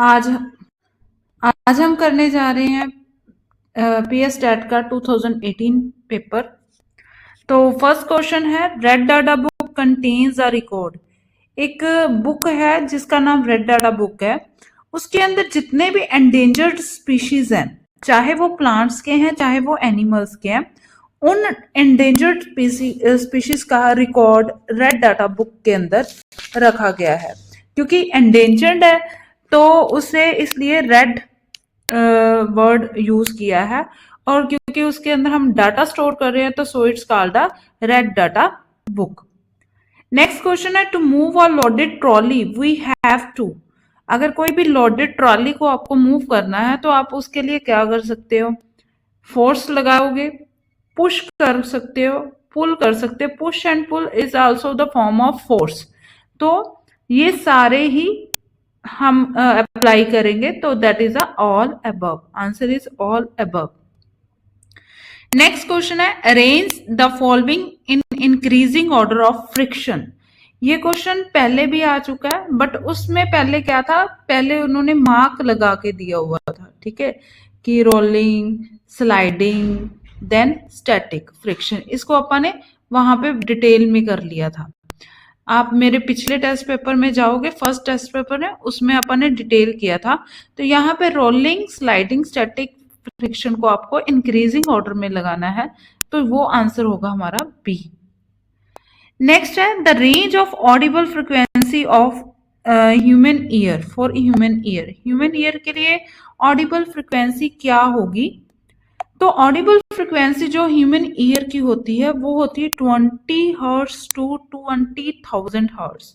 आज आज हम करने जा रहे हैं PS टेट का 2018 पेपर। तो फर्स्ट क्वेश्चन है, red data book contains a record. एक बुक है जिसका नाम रेड डाटा बुक है। उसके अंदर जितने भी एंडेंजर्ड स्पीशीज हैं, चाहे वो प्लांट्स के हैं चाहे वो एनिमल्स के हैं, उन एंडेंजर्ड स्पीशीज का रिकॉर्ड रेड डाटा बुक के अंदर रखा गया है। क्योंकि एंडेंजर्ड है तो उसे इसलिए रेड वर्ड यूज किया है, और क्योंकि उसके अंदर हम डाटा स्टोर कर रहे हैं तो so it's called a red data book. Next question है, to move a loaded trolley we have to. अगर कोई भी लोडेड ट्रॉली को आपको मूव करना है तो आप उसके लिए क्या कर सकते हो? फोर्स लगाओगे, पुश कर सकते हो, पुल कर सकते हो। Push and pull is also the form of force. तो ये सारे ही हम अप्लाई करेंगे, तो that is all above. Answer is all above. Next question है, arrange the following in increasing order of friction. ये क्वेश्चन पहले भी आ चुका है, बट उसमें पहले क्या था, पहले उन्होंने मार्क लगा के दिया हुआ था, ठीक है, कि rolling, sliding, then static friction. इसको अपन ने वहां पे डिटेल में कर लिया था। आप मेरे पिछले टेस्ट पेपर में जाओगे, फर्स्ट टेस्ट पेपर है उसमें अपन ने डिटेल किया था। तो यहाँ पे रोलिंग, स्लाइडिंग, स्टैटिक फ्रिक्शन को आपको इंक्रीजिंग ऑर्डर में लगाना है, तो वो आंसर होगा हमारा बी। नेक्स्ट है, the range of Audible frequency of human ear for human ear. Human ear के लिए ऑडिबल फ्रिक्वेंसी क्या होगी? तो ऑडिबल फ्रिक्वेंसी जो ह्यूमन ईयर की होती है वो होती है 20 हर्ट्ज टू 20,000 हर्ट्ज।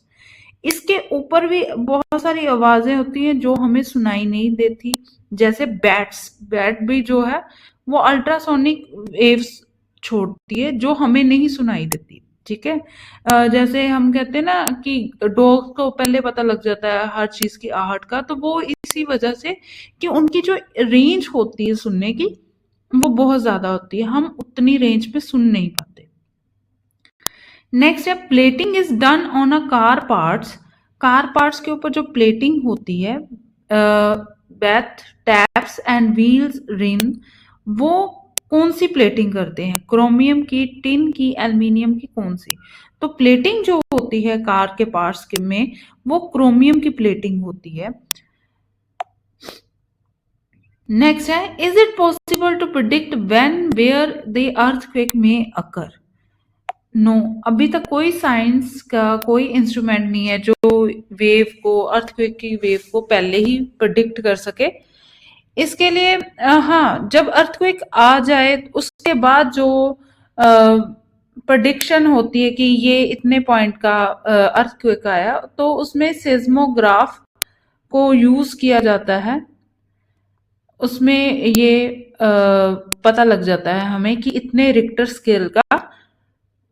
इसके ऊपर भी बहुत सारी आवाजें होती हैं जो हमें सुनाई नहीं देती, जैसे बैट भी जो है वो अल्ट्रासोनिक वेव्स छोड़ती है जो हमें नहीं सुनाई देती, ठीक है। जैसे हम कहते हैं ना कि डॉग को पहले पता लग जाता है हर चीज की आहट का, तो वो इसी वजह से कि उनकी जो रेंज होती है सुनने की वो बहुत ज्यादा होती है, हम उतनी रेंज पे सुन नहीं पाते। नेक्स्ट है, plating is done on a car parts. Car parts के ऊपर जो प्लेटिंग होती है, बैथ, टैप्स एंड व्हील्स, रिम, वो कौन सी प्लेटिंग करते हैं? क्रोमियम की, टिन की, एल्युमिनियम की, कौन सी? तो प्लेटिंग जो होती है कार के पार्ट्स के में वो क्रोमियम की प्लेटिंग होती है। नेक्स्ट है, is it possible to predict when where the earthquake may occur? No, अभी तक कोई साइंस का कोई इंस्ट्रूमेंट नहीं है जो वेव को, अर्थक्वेक की वेव को पहले ही प्रिडिक्ट कर सके। इसके लिए हाँ, जब अर्थक्वेक आ जाए उसके बाद जो प्रेडिक्शन होती है कि ये इतने पॉइंट का अर्थक्वेक आया, तो उसमें सेस्मोग्राफ को यूज किया जाता है। उसमें ये पता लग जाता है हमें कि इतने रिक्टर स्केल का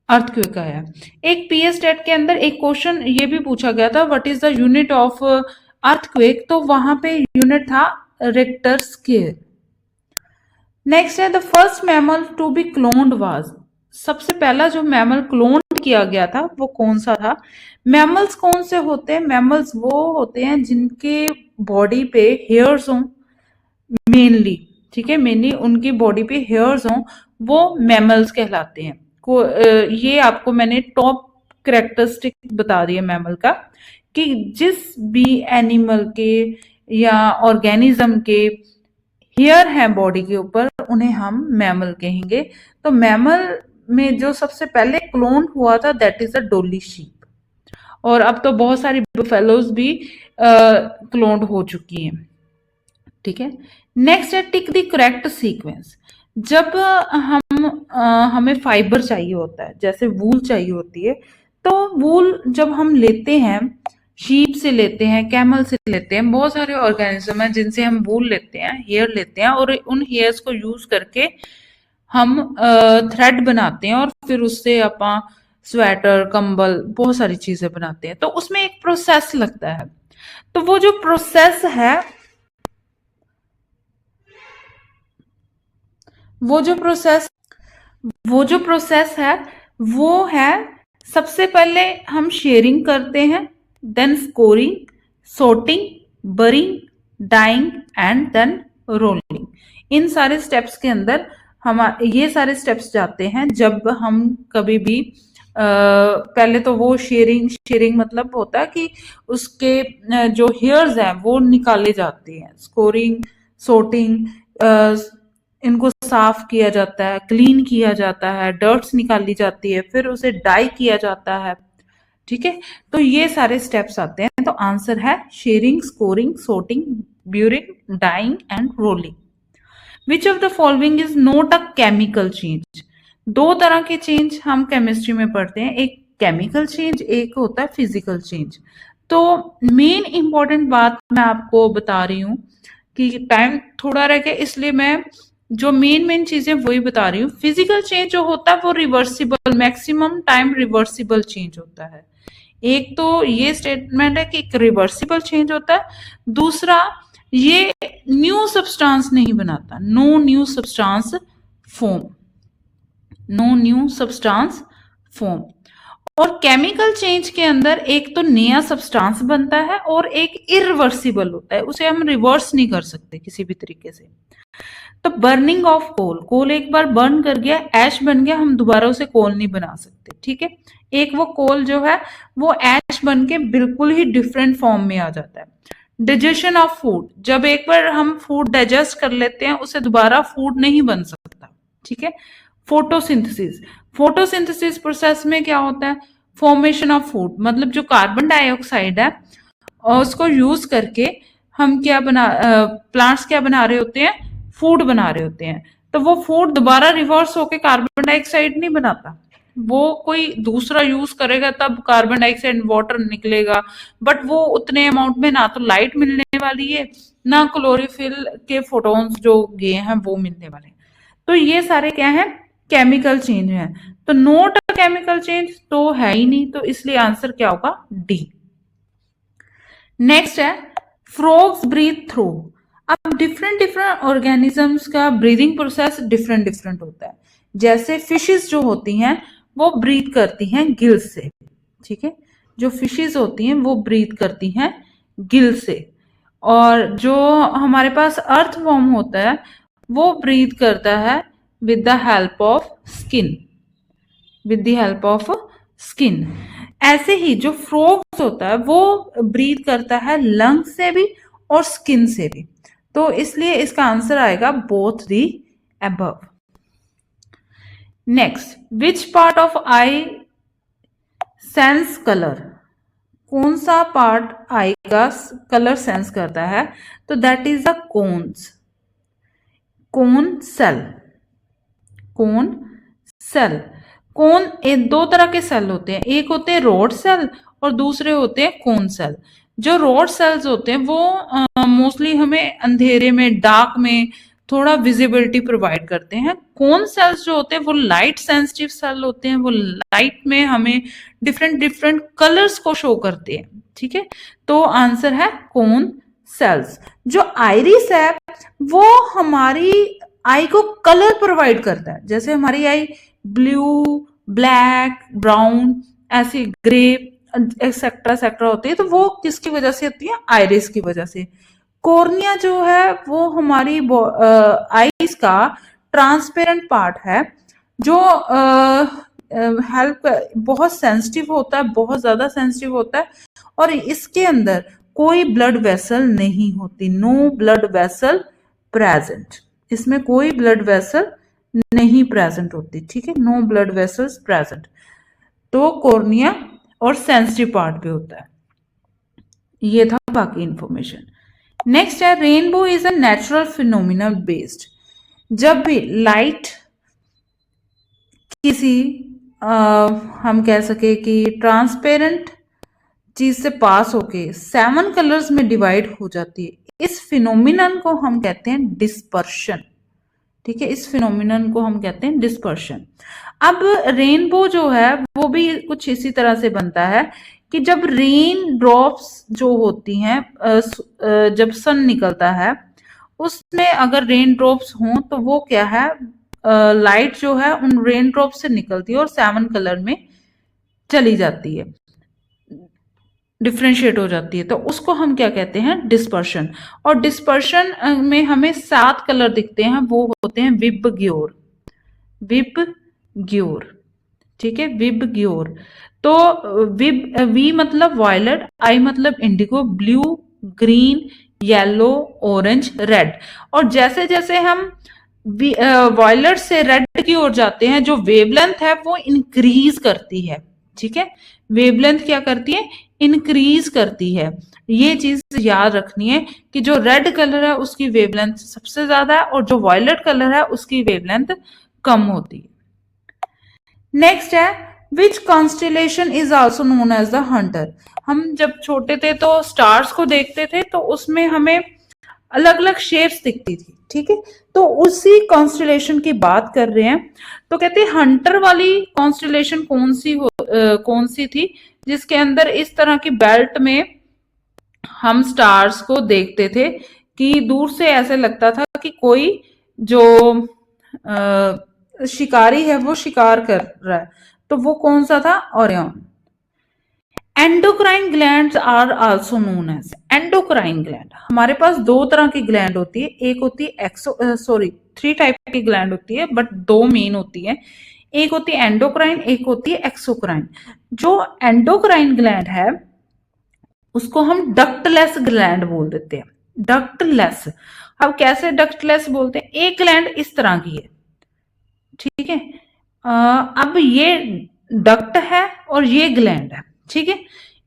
अर्थक्वेक आया। एक PS टेट के अंदर एक क्वेश्चन ये भी पूछा गया था, what is the unit of earthquake, तो वहां पे यूनिट था रिक्टर स्केल। नेक्स्ट है, the first mammal to be cloned was. सबसे पहला जो मैमल क्लोन किया गया था वो कौन सा था? मैमल्स कौन से होते हैं? मैमल्स वो होते हैं जिनके बॉडी पे हेयर्स हों, मेनली, ठीक है, मेनली उनकी बॉडी पे हेयर्स हों, वो मैमल्स कहलाते हैं। ये आपको मैंने टॉप करेक्टरिस्टिक बता दिया मैमल का, कि जिस भी एनिमल के या ऑर्गेनिज्म के हेयर हैं बॉडी के ऊपर उन्हें हम मैमल कहेंगे। तो मैमल में जो सबसे पहले क्लोन हुआ था दैट इज अ डोली शीप, और अब तो बहुत सारी बफेलोज भी क्लोन्ड हो चुकी हैं, ठीक है। नेक्स्ट है, टिक द करेक्ट सीक्वेंस। जब हमें फाइबर चाहिए होता है, जैसे वूल चाहिए होती है, तो वूल जब हम लेते हैं, शीप से लेते हैं, कैमल से लेते हैं, बहुत सारे ऑर्गेनिज्म हैं जिनसे हम वूल लेते हैं, हेयर लेते हैं, और उन हेयर्स को यूज करके हम थ्रेड बनाते हैं, और फिर उससे अपन स्वेटर, कंबल, बहुत सारी चीजें बनाते हैं। तो उसमें एक प्रोसेस लगता है, तो वो जो प्रोसेस है, वो जो प्रोसेस है वो है, सबसे पहले हम शेयरिंग करते हैं, then scouring, sorting, burring, dyeing and then rolling. इन सारे स्टेप्स के अंदर हम ये सारे स्टेप्स जाते हैं जब हम कभी भी पहले तो वो शेयरिंग मतलब होता है कि उसके जो हेयर्स हैं वो निकाले जाते हैं, स्कोरिंग, सोर्टिंग, इनको साफ किया जाता है, क्लीन किया जाता है, डर्ट्स निकाली जाती है, फिर उसे डाई किया जाता है। ठीक है, तो ये सारे स्टेप्स आते हैं। तो आंसर है shearing, scouring, sorting, burring, dyeing and rolling. Which of the following is not a chemical change? दो तरह के चेंज हम केमिस्ट्री में पढ़ते हैं, एक केमिकल चेंज, एक होता है फिजिकल चेंज। तो मेन इंपॉर्टेंट बात मैं आपको बता रही हूँ कि टाइम थोड़ा रह गया, इसलिए मैं जो मेन चीजें वही बता रही हूँ। फिजिकल चेंज जो होता है वो reversible, maximum time reversible change होता है। एक तो ये स्टेटमेंट है कि एक रिवर्सिबल चेंज होता है, दूसरा ये न्यू सब्सटेंस नहीं बनाता, no new substance form, no new substance form. और केमिकल चेंज के अंदर एक तो नया सब्सटेंस बनता है और एक इरिवर्सिबल होता है, उसे हम रिवर्स नहीं कर सकते किसी भी तरीके से। तो बर्निंग ऑफ कोल, कोल एक बार बर्न कर गया, ऐश बन गया, हम दोबारा उसे कोल नहीं बना सकते। ठीक है, एक वो कोल जो है वो ऐश बन के बिल्कुल ही डिफरेंट फॉर्म में आ जाता है। डाइजेशन ऑफ फूड, जब एक बार हम फूड डाइजेस्ट कर लेते हैं उसे दोबारा फूड नहीं बन सकता। ठीक है, फोटोसिंथेसिस, फोटोसिंथेसिस प्रोसेस में क्या होता है? फॉर्मेशन ऑफ फूड, मतलब जो कार्बन डाइऑक्साइड है और उसको यूज करके हम क्या बना प्लांट्स क्या बना रहे होते हैं? फूड बना रहे होते हैं। तो वो फूड दोबारा रिवर्स होके कार्बन डाइऑक्साइड नहीं बनाता, वो कोई दूसरा यूज करेगा तब कार्बन डाइऑक्साइड वाटर निकलेगा, बट वो उतने अमाउंट में ना तो लाइट मिलने वाली है, ना क्लोरोफिल के फोटोन्स जो गए हैं वो मिलने वाले हैं। तो ये सारे क्या है? केमिकल चेंज है। तो नोट अ केमिकल चेंज तो है ही नहीं, तो इसलिए आंसर क्या होगा? डी। नेक्स्ट है फ्रॉग्स ब्रीथ थ्रू। अब डिफरेंट ऑर्गेनिजम्स का ब्रीदिंग प्रोसेस डिफरेंट होता है। जैसे फिशेस जो होती हैं वो ब्रीथ करती हैं गिल से। ठीक है, जो फिशेस होती हैं वो ब्रीथ करती हैं गिल से। और जो हमारे पास अर्थ वॉर्म होता है वो ब्रीथ करता है with the help of skin, with the help of skin. ऐसे ही जो फ्रॉग्स होता है वो ब्रीथ करता है लंग से भी और स्किन से भी। तो इसलिए इसका आंसर आएगा both the above. Next, which part of I sense colour? कौन सा पार्ट आई का कलर सेंस करता है? तो that is the cones, cone cell, cone cell. Cone दो तरह के सेल होते हैं, एक होते हैं रोड सेल और दूसरे होते हैं कोन सेल। जो रोड सेल्स होते हैं वो मोस्टली हमें अंधेरे में, डार्क में थोड़ा विजिबिलिटी प्रोवाइड करते हैं। कोन सेल्स जो होते हैं वो लाइट सेंसिटिव सेल होते हैं, वो लाइट में हमें डिफरेंट कलर्स को शो करते हैं। ठीक है, तो आंसर है कोन सेल्स। जो आइरिस है वो हमारी आई को कलर प्रोवाइड करता है। जैसे हमारी आई ब्लू, ब्लैक, ब्राउन, ऐसी ग्रे एक्सेट्रा एक्सेट्रा होती है, तो वो किसकी वजह से होती है? आइरिस की वजह से। कॉर्निया जो है वो हमारी आईज का ट्रांसपेरेंट पार्ट है जो हेल्प बहुत सेंसिटिव होता है, बहुत ज्यादा सेंसिटिव होता है, और इसके अंदर कोई ब्लड वेसल नहीं होती, नो ब्लड वेसल प्रेजेंट, इसमें कोई ब्लड वेसल नहीं प्रेजेंट होती। ठीक है, नो ब्लड वेसल्स प्रेजेंट। तो कॉर्निया और सेंसिटिव पार्ट भी होता है। ये था बाकी इंफॉर्मेशन। नेक्स्ट है rainbow is a natural phenomenal based. जब भी लाइट किसी हम कह सके कि ट्रांसपेरेंट चीज से पास होके 7 कलर्स में डिवाइड हो जाती है, इस फिनोमिनन को हम कहते हैं डिस्पर्शन। ठीक है, इस फिनोमिनन को हम कहते हैं डिस्पर्शन। अब रेनबो जो है वो भी कुछ इसी तरह से बनता है कि जब रेन ड्रॉप्स जो होती हैं जब सन निकलता है उसमें अगर रेन ड्रॉप्स हों तो वो क्या है, लाइट जो है उन रेन ड्रॉप से निकलती है और 7 कलर में चली जाती है। डिफ्रेंशिएट हो जाती है, तो उसको हम क्या कहते हैं, डिस्पर्शन। और डिस्पर्शन में हमें 7 कलर दिखते हैं, वो होते हैं विबग्योर, विबग्योर, ठीक है, विबग्योर। तो विब, वी मतलब वायलेट, आई मतलब Indigo, blue, green, yellow, orange, red. और जैसे जैसे हम वायलेट से रेड की ओर जाते हैं, जो वेवलेंथ है वो इंक्रीज करती है, ठीक है, वेवलेंथ क्या करती है, इंक्रीज करती है। ये चीज याद रखनी है कि जो रेड कलर है उसकी वेवलेंथ सबसे ज्यादा है और जो वायलेट कलर है उसकी वेवलेंथ कम होती है। नेक्स्ट है which constellation is also known as the hunter. हम जब छोटे थे तो स्टार्स को देखते थे तो उसमें हमें अलग अलग शेप्स दिखती थी, ठीक है, तो उसी कॉन्स्टिलेशन की बात कर रहे हैं। तो कहते हैं हंटर वाली कॉन्स्टिलेशन कौन सी थी, जिसके अंदर इस तरह की बेल्ट में हम स्टार्स को देखते थे कि दूर से ऐसे लगता था कि कोई जो शिकारी है वो शिकार कर रहा है, तो वो कौन सा था, Orion. Endocrine glands are also known as, endocrine gland, हमारे पास 2 तरह की ग्लैंड होती है, एक होती है 3 टाइप की ग्लैंड होती है, बट 2 मेन होती है, एक होती है एंडोक्राइन, एक होती है एक्सोक्राइन। जो एंडोक्राइन ग्लैंड है उसको हम डक्टलेस ग्लैंड बोल देते हैं, डक्टलेस। अब कैसे डक्टलेस बोलते हैं, एक ग्लैंड इस तरह की है, ठीक है, अब ये डक्ट है और ये ग्लैंड है, ठीक है,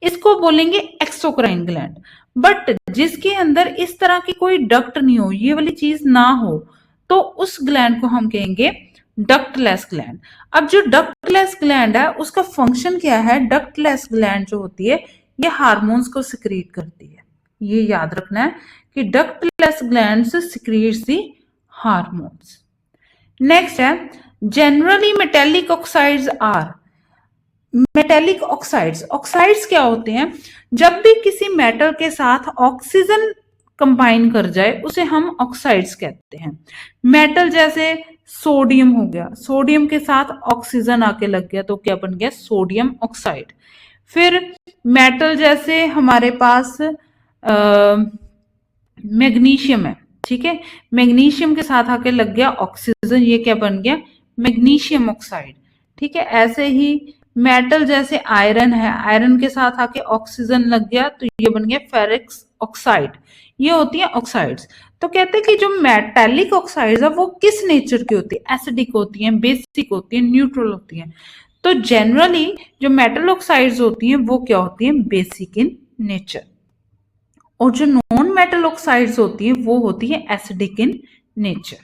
इसको बोलेंगे एक्सोक्राइन ग्लैंड। बट जिसके अंदर इस तरह की कोई डक्ट नहीं हो, ये वाली चीज ना हो, तो उस ग्लैंड को हम कहेंगे डक्टलेस ग्लैंड। अब जो डक्टलेस ग्लैंड है उसका फंक्शन क्या है, डक्टलेस ग्लैंड जो होती है ये हार्मोन्स को सिक्रीट करती है, ये याद रखना है कि ductless gland secretes the hormones. Next है generally metallic oxides are, metallic oxides, oxides क्या होते हैं, जब भी किसी मेटल के साथ ऑक्सीजन कंबाइन कर जाए उसे हम ऑक्साइड्स कहते हैं। मेटल जैसे सोडियम हो गया, सोडियम के साथ ऑक्सीजन आके लग गया तो क्या बन गया, सोडियम ऑक्साइड। फिर मेटल जैसे हमारे पास मैग्नीशियम है, ठीक है, मैग्नीशियम के साथ आके लग गया ऑक्सीजन, ये क्या बन गया, मैग्नीशियम ऑक्साइड, ठीक है। ऐसे ही मेटल जैसे आयरन है, आयरन के साथ आके ऑक्सीजन लग गया तो ये बन गया फेरिक्स ऑक्साइड, ये होती है ऑक्साइड्स। तो कहते हैं कि जो मेटेलिक ऑक्साइड्स है वो किस नेचर की होती है, एसिडिक होती है, बेसिक होती है, न्यूट्रल होती है। तो जनरली जो मेटल ऑक्साइड्स होती हैं वो क्या होती हैं, बेसिक इन नेचर, और जो नॉन मेटल ऑक्साइड्स होती हैं वो होती है acidic in nature.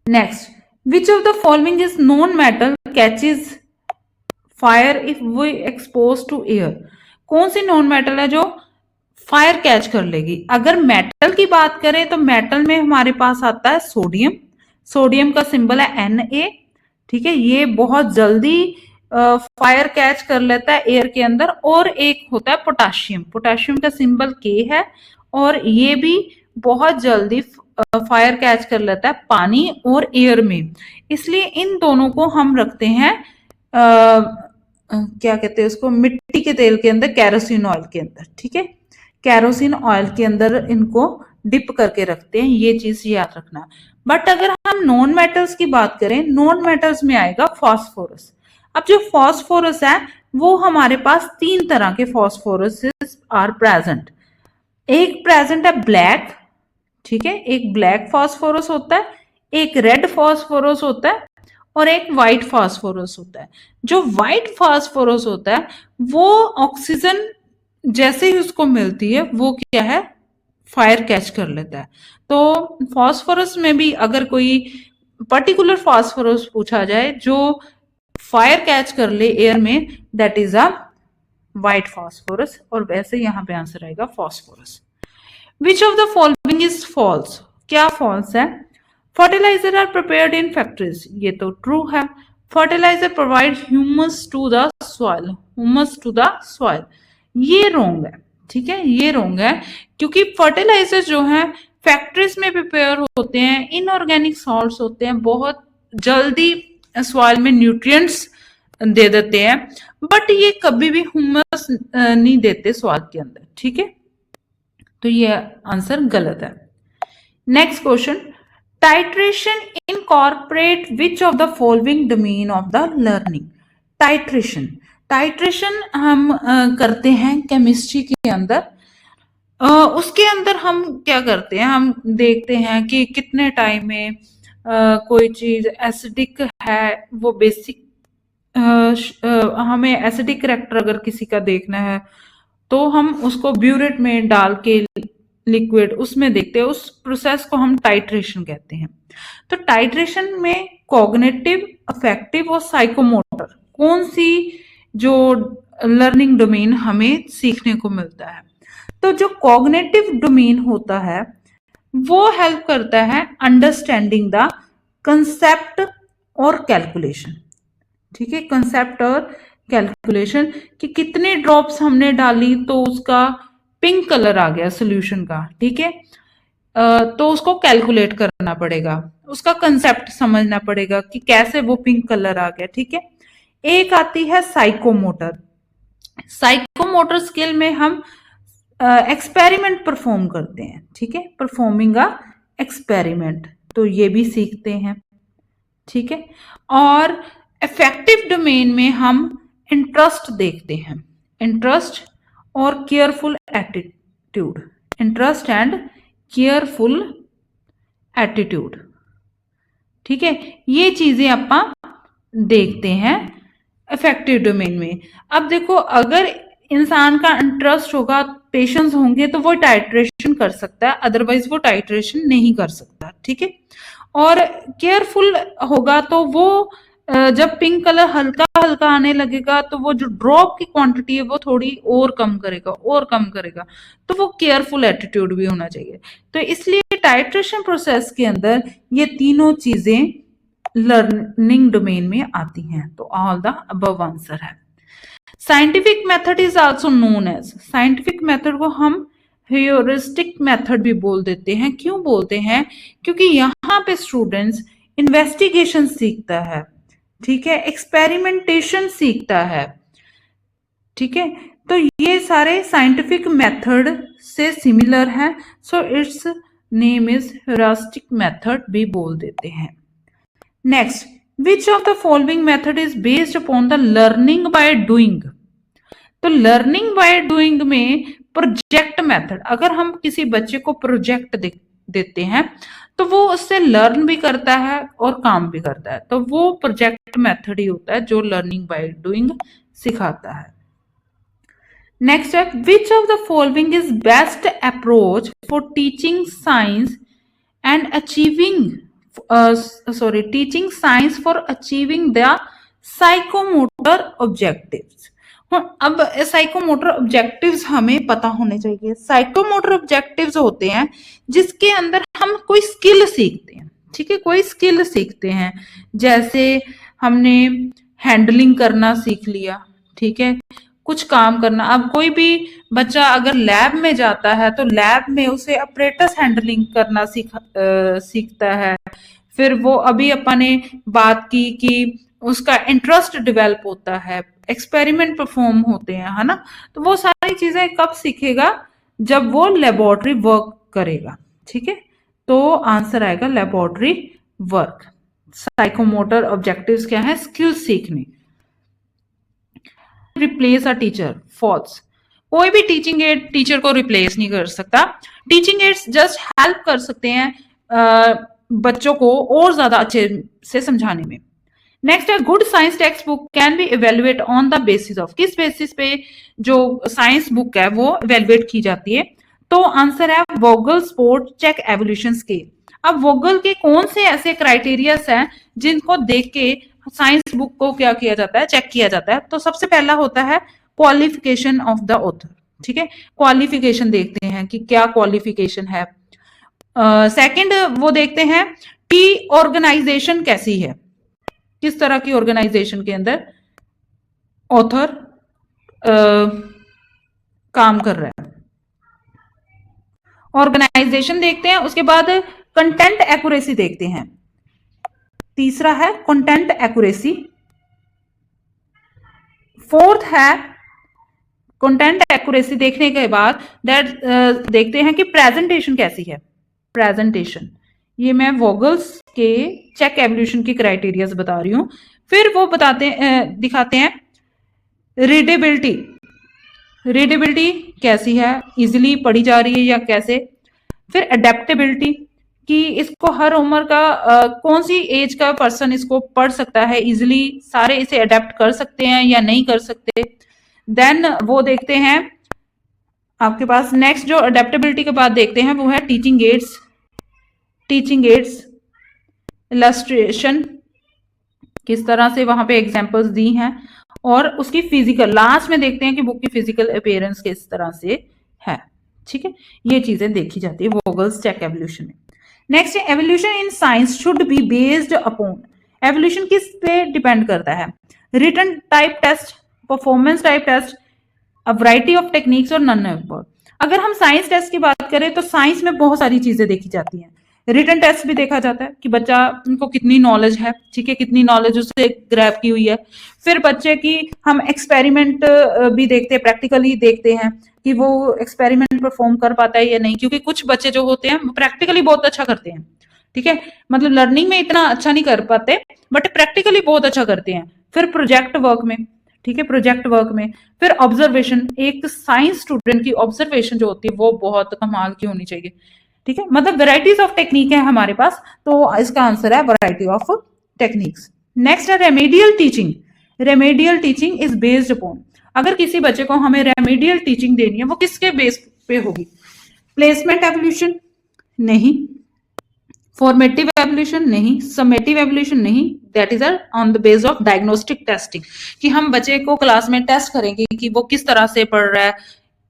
Next, which of the following is non metal catches fire if we expose to air, कौन सी नॉन मेटल है जो फायर कैच कर लेगी। अगर मेटल की बात करें तो मेटल में हमारे पास आता है सोडियम, सोडियम का सिंबल है Na, ठीक है, ये बहुत जल्दी फायर कैच कर लेता है एयर के अंदर। और एक होता है पोटाशियम, पोटाशियम का सिंबल K है और ये भी बहुत जल्दी फायर कैच कर लेता है पानी और एयर में, इसलिए इन दोनों को हम रखते हैं क्या कहते हैं उसको, मिट्टी के तेल के अंदर, कैरोसिन ऑयल के अंदर, ठीक है, कैरोसिन ऑयल के अंदर इनको डिप करके रखते हैं, ये चीज याद रखना। बट अगर हम नॉन मेटल्स की बात करें, नॉन मेटल्स में आएगा फास्फोरस। अब जो फास्फोरस है वो हमारे पास 3 तरह के फास्फोरस आर प्रेजेंट, एक प्रेजेंट है ब्लैक, ठीक है, एक ब्लैक फास्फोरस होता है, एक रेड फास्फोरस होता है और एक व्हाइट फास्फोरस होता है। जो व्हाइट फास्फोरस होता है वो ऑक्सीजन जैसे ही उसको मिलती है वो क्या है, फायर कैच कर लेता है। तो फास्फोरस में भी अगर कोई पर्टिकुलर फास्फोरस पूछा जाए जो फायर कैच कर ले एयर में, that is a white phosphorus, और वैसे यहां पे आंसर आएगा phosphorus. Which of the following is false, क्या फॉल्स है, fertiliser are prepared in factories, ये तो ट्रू है, fertiliser provide humus to the soil, humus to the soil, ये रोंग है, ठीक है, ये रोंग है, क्योंकि फर्टिलाइजर जो है फैक्ट्रीज में प्रिपेयर होते हैं, इनऑर्गेनिक सॉल्ट्स होते हैं, बहुत जल्दी सॉइल में न्यूट्रिएंट्स दे देते हैं, बट ये कभी भी ह्यूमस नहीं देते स्वाद के अंदर, ठीक है। तो ये आंसर गलत है। Next question, titration incorporate which of the following domain of the learning. Titration, titration हम करते हैं केमिस्ट्री के अंदर। उसके अंदर हम क्या करते हैं, हम देखते हैं कि कितने टाइम में कोई चीज एसिडिक है, वो बेसिक हमें एसिडिक करेक्टर अगर किसी का देखना है तो हम उसको ब्यूरेट में डाल के लिक्विड उसमें देखते हैं, उस प्रोसेस को हम टाइट्रेशन कहते हैं। तो टाइट्रेशन में कॉग्निटिव, अफेक्टिव और साइकोमोटर कौन सी जो लर्निंग डोमेन हमें सीखने को मिलता है। तो जो कॉग्निटिव डोमेन होता है वो हेल्प करता है अंडरस्टैंडिंग द कंसेप्ट और कैलकुलेशन, ठीक है। कंसेप्ट और कैलकुलेशन कि कितने ड्रॉप्स हमने डाली तो उसका पिंक कलर आ गया सोल्यूशन का, ठीक है। तो उसको कैलकुलेट करना पड़ेगा, उसका कंसेप्ट समझना पड़ेगा कि कैसे वो पिंक कलर आ गया, ठीक है। एक आती है साइकोमोटर। साइकोमोटर स्किल में हम एक्सपेरिमेंट परफॉर्म करते हैं, ठीक है, परफॉर्मिंग अ एक्सपेरिमेंट, तो ये भी सीखते हैं, ठीक है। और इफेक्टिव डोमेन में हम इंटरेस्ट देखते हैं, इंटरेस्ट और careful attitude, interest and careful attitude, ठीक है। ये चीजें अपा देखते हैं इफेक्टिव डोमेन में। अब देखो, अगर इंसान का इंटरेस्ट होगा, पेशेंस होंगे तो वो टाइट्रेशन कर सकता है, अदरवाइज वो टाइट्रेशन नहीं कर सकता, ठीक है। और केयरफुल होगा तो वो जब पिंक कलर हल्का हल्का आने लगेगा तो वो जो ड्रॉप की क्वांटिटी है वो थोड़ी और कम करेगा, और कम करेगा, तो वो केयरफुल एटीट्यूड भी होना चाहिए। तो इसलिए टाइट्रेशन प्रोसेस के अंदर ये तीनों चीजें लर्निंग डोमेन में आती हैं। तो ऑल द अबव आंसर है। Scientific method is also known as, scientific method को हम ह्यूरिस्टिक मेथड भी बोल देते हैं। क्यों बोलते हैं? क्योंकि यहाँ पे स्टूडेंट्स इन्वेस्टिगेशन सीखता है, ठीक है, एक्सपेरिमेंटेशन सीखता है, ठीक है। तो ये सारे साइंटिफिक मेथड से सिमिलर है, so it's name is heuristic method भी बोल देते हैं। Next, which of the following method is based upon the learning by doing. तो लर्निंग बाय डूइंग में प्रोजेक्ट मेथड, अगर हम किसी बच्चे को प्रोजेक्ट देते हैं तो वो उससे लर्न भी करता है और काम भी करता है, तो वो प्रोजेक्ट मेथड ही होता है जो लर्निंग बाय डूइंग सिखाता है। नेक्स्ट है, which of the following is best approach for teaching science and achieving teaching science for achieving the psychomotor objectives. अब साइकोमोटर ऑब्जेक्टिव्स हमें पता होने चाहिए। साइकोमोटर ऑब्जेक्टिव्स होते हैं जिसके अंदर हम कोई स्किल सीखते हैं, ठीक है, कोई स्किल सीखते हैं, जैसे हमने हैंडलिंग करना सीख लिया, ठीक है, कुछ काम करना। अब कोई भी बच्चा अगर लैब में जाता है तो लैब में उसे अपरेटस हैंडलिंग करना सीखता है। फिर वो अभी अपन ने बात की कि उसका इंटरेस्ट डेवलप होता है, एक्सपेरिमेंट परफॉर्म होते हैं, है ना। तो वो सारी चीजें कब सीखेगा? जब वो लेबोरेटरी वर्क करेगा, ठीक है। तो आंसर आएगा लेबोरेटरी वर्क। साइकोमोटर ऑब्जेक्टिव्स क्या है? स्किल सीखने। Replace a teacher, false. कोई भी टीचिंग एड टीचर को रिप्लेस नहीं कर सकता। टीचिंग एड्स जस्ट हेल्प कर सकते हैं बच्चों को और ज्यादा अच्छे से समझाने में। नेक्स्ट है, good science text book can be evaluate on the basis of, किस बेसिस पे जो साइंस बुक है वो इवेल्युएट की जाती है? तो आंसर है वोगल स्पोर्ट चेक एवोल्यूशन स्केल। अब वोगल के कौन से ऐसे क्राइटेरियाज हैं जिनको देख के साइंस बुक को क्या किया जाता है? चेक किया जाता है। तो सबसे पहला होता है क्वालिफिकेशन ऑफ द ऑथर, ठीक है, क्वालिफिकेशन देखते हैं कि क्या क्वालिफिकेशन है। सेकंड वो देखते हैं कि ऑर्गेनाइजेशन कैसी है, किस तरह की ऑर्गेनाइजेशन के अंदर ऑथर काम कर रहा है, ऑर्गेनाइजेशन देखते हैं। उसके बाद कंटेंट एक्यूरेसी देखते हैं। तीसरा है कंटेंट एक्यूरेसी। फोर्थ है कंटेंट एक्यूरेसी देखने के बाद देखते हैं कि प्रेजेंटेशन कैसी है। प्रेजेंटेशन, ये मैं वोगल्स के चेक एवोल्यूशन की क्राइटेरियाज बता रही हूँ। फिर वो दिखाते हैं रीडेबिलिटी, रीडेबिलिटी कैसी है, इजिली पढ़ी जा रही है या कैसे। फिर अडेप्टेबिलिटी कि इसको हर उम्र का कौन सी एज का पर्सन इसको पढ़ सकता है इजिली, सारे इसे अडेप्ट कर सकते हैं या नहीं कर सकते। देन वो देखते हैं आपके पास नेक्स्ट जो अडेप्टेबिलिटी के बाद देखते हैं वो है teaching ads, teaching ads illustration किस तरह से वहां पे एग्जांपल्स दी हैं, और उसकी फिजिकल, लास्ट में देखते हैं कि बुक की फिजिकल अपीयरेंस किस तरह से है। ठीक है, ये चीजें देखी जाती है वोगल्स चेक एवोल्यूशन में। नेक्स्ट है evaluation in science should be based upon, evaluation किस पे डिपेंड करता है, written type test, performance type test, a variety of techniques और नन ऑफ बोथ। अगर हम साइंस टेस्ट की बात करें तो साइंस में बहुत सारी चीजें देखी जाती हैं। रिटन टेस्ट भी देखा जाता है कि बच्चा उनको कितनी नॉलेज है, ठीक है, कितनी नॉलेज उससे ग्रैब की हुई है। फिर बच्चे की हम एक्सपेरिमेंट भी देखते हैं, प्रैक्टिकली देखते हैं कि वो एक्सपेरिमेंट परफॉर्म कर पाता है या नहीं, क्योंकि कुछ बच्चे जो होते हैं प्रैक्टिकली बहुत अच्छा करते हैं। ठीक है, मतलब लर्निंग में इतना अच्छा नहीं कर पाते बट प्रैक्टिकली बहुत अच्छा करते हैं। फिर प्रोजेक्ट वर्क में, ठीक है, प्रोजेक्ट वर्क में। फिर ऑब्जर्वेशन, एक साइंस स्टूडेंट की ऑब्जर्वेशन जो होती है वो बहुत कमाल की होनी चाहिए। ठीक है, मतलब वेराइटीज ऑफ टेक्निक है हमारे पास, तो इसका आंसर है वैरायटी ऑफ टेक्निक्स। नेक्स्ट है remedial teaching, remedial teaching is based upon, अगर किसी बच्चे को हमें रेमेडियल टीचिंग देनी है वो किसके बेस पे होगी, प्लेसमेंट एवोल्यूशन नहीं, फॉर्मेटिव एवोल्यूशन नहीं, समेटिव एवोल्यूशन नहीं, that is on the base of diagnostic testing, कि हम बच्चे को क्लास में टेस्ट करेंगे कि वो किस तरह से पढ़ रहा है,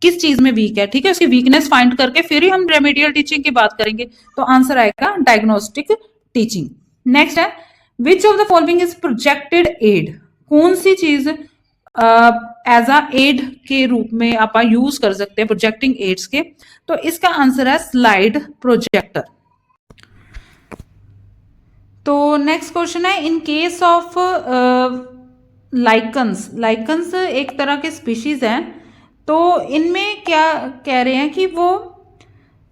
किस चीज में वीक है, ठीक है, उसकी वीकनेस फाइंड करके फिर ही हम रेमेडियल टीचिंग की बात करेंगे। तो आंसर आएगा डायग्नोस्टिक टीचिंग। नेक्स्ट है which of the following is projected aid, कौन सी चीज एज अ एड के रूप में आप यूज कर सकते हैं प्रोजेक्टिंग एड्स के, तो इसका आंसर है स्लाइड प्रोजेक्टर। तो नेक्स्ट क्वेश्चन है in case of lichens, lichens एक तरह के स्पीशीज हैं, तो इनमें क्या कह रहे हैं कि वो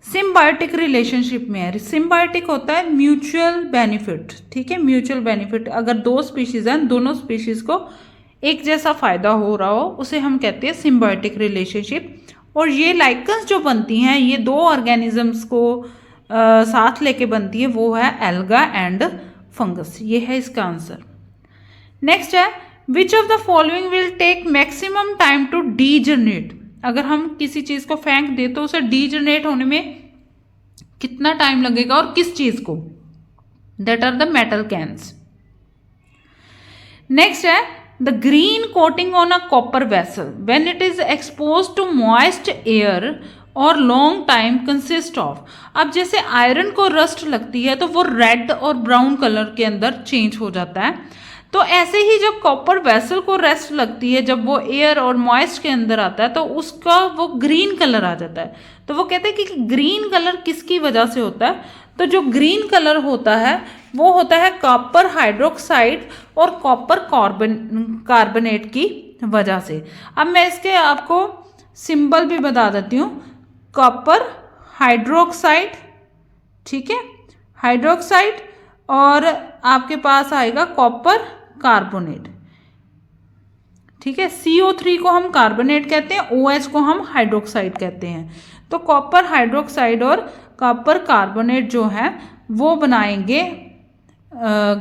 सिम्बायोटिक रिलेशनशिप में है। सिम्बायोटिक होता है म्यूचुअल बेनिफिट, ठीक है, म्यूचुअल बेनिफिट, अगर दो स्पीशीज हैं दोनों स्पीशीज को एक जैसा फायदा हो रहा हो उसे हम कहते हैं सिम्बायोटिक रिलेशनशिप। और ये लाइकन्स जो बनती हैं ये दो ऑर्गेनिजम्स को साथ लेके बनती है, वो है एल्गा एंड फंगस, ये है इसका आंसर। नेक्स्ट है which of the following will take maximum time to degenerate, अगर हम किसी चीज को फेंक दे तो उसे डीजनरेट होने में कितना टाइम लगेगा और किस चीज को, that are the metal cans. Next है the green coating on a copper vessel when it is expose to moist air और लॉन्ग टाइम कंसिस्ट ऑफ, अब जैसे आयरन को रस्ट लगती है तो वो रेड और ब्राउन कलर के अंदर चेंज हो जाता है, तो ऐसे ही जब कॉपर वेसल को रेस्ट लगती है, जब वो एयर और मॉइस्ट के अंदर आता है तो उसका वो ग्रीन कलर आ जाता है। तो वो कहते हैं कि ग्रीन कलर किसकी वजह से होता है, तो जो ग्रीन कलर होता है वो होता है कॉपर हाइड्रोक्साइड और कॉपर कार्बोनेट की वजह से। अब मैं इसके आपको सिंबल भी बता देती हूँ, कॉपर हाइड्रोक्साइड, ठीक है, हाइड्रोक्साइड, और आपके पास आएगा कॉपर कार्बोनेट, ठीक है, CO3 को हम कार्बोनेट कहते हैं, OH को हम हाइड्रोक्साइड कहते हैं। तो कॉपर हाइड्रोक्साइड और कॉपर कार्बोनेट जो है वो बनाएंगे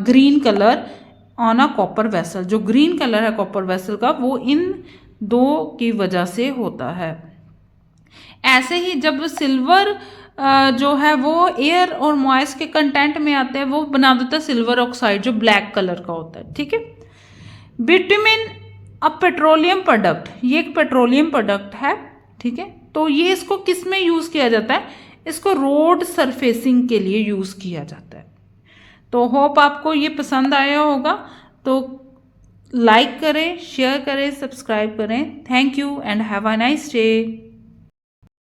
green colour on a copper vessel, जो ग्रीन कलर है कॉपर वेसल का वो इन दो की वजह से होता है। ऐसे ही जब सिल्वर जो है वो एयर और मॉइस्ट के कंटेंट में आते हैं वो बना देता है सिल्वर ऑक्साइड जो ब्लैक कलर का होता है, ठीक है। बिटुमेन अ पेट्रोलियम प्रोडक्ट, ये एक पेट्रोलियम प्रोडक्ट है, ठीक है, तो ये इसको किस में यूज किया जाता है, इसको रोड सरफेसिंग के लिए यूज किया जाता है। तो होप आपको ये पसंद आया होगा, तो लाइक करें, शेयर करें, सब्सक्राइब करें। Thank you and have a nice day.